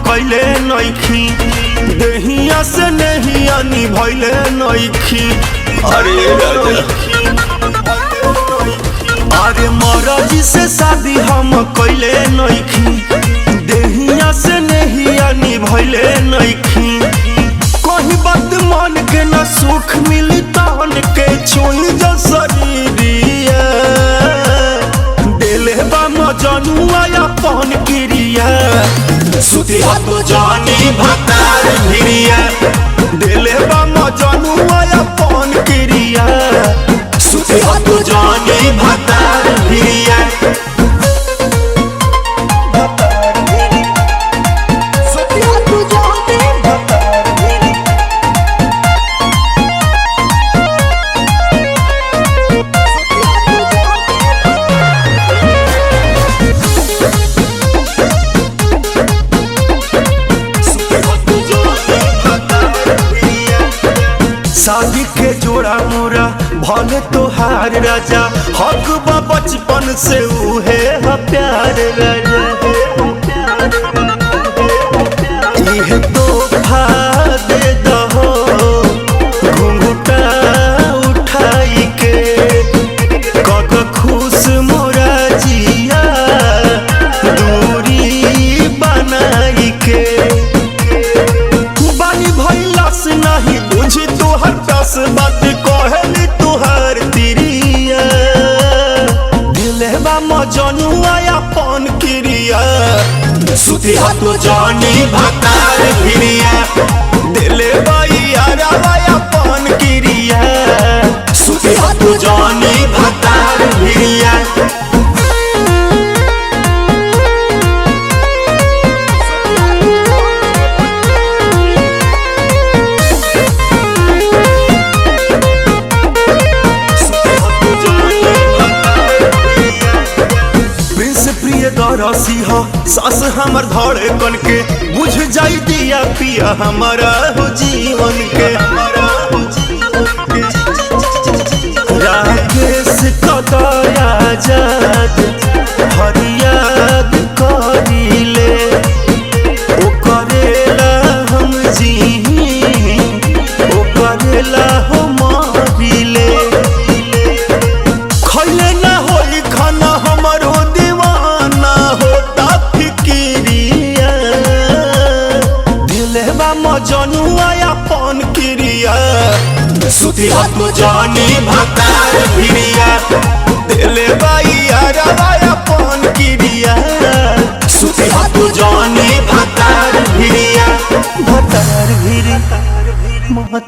कैले नइखी देहिया से नहिया निभैले नइखी। अरे अरे मरजी से शादी हम कैले नइखी देहिया से नहिया निभैले नइखी। कहीं बात मन के न सुख मिली तहन के छुई जो शरीरिया देले बा मजनुआ अपन क्रिया सुती तो जानी भतार भिरिया देले बा मजनुआ अपन क्रिया सुती तो जानी भतार भिरिया। शादी के जोड़ा मोरा भले तोहार राजा हक बा बचपन से उहे हा प्यार राजा। इहे तोहफा दे दहो घुंघटा उठाई के कक खुश मोरा जिया दूरी बनाई के। बानी भइला से नहीं बुझी तोहर दस बात कहली तुहार तिरिया दिले बा मजनुआ अपन क्रिया सुती तो जानी भतार भिरिया दिले बा यारवा अपन क्रिया सुती तो जानी भतार भिरिया। रसी हो सास हमर धड़े कन के बुझ जाई दिया पिया हमारा हो जीवन के। राकेश कदया जाद हरियाद करिले ओ करेला हम जी ओ करेला हो मारिले खैले ना होई खाना हमरो मजनुआ अपन क्रिया सुती तो जानी भतार भिरिया दिले बा यारवा अपन क्रिया।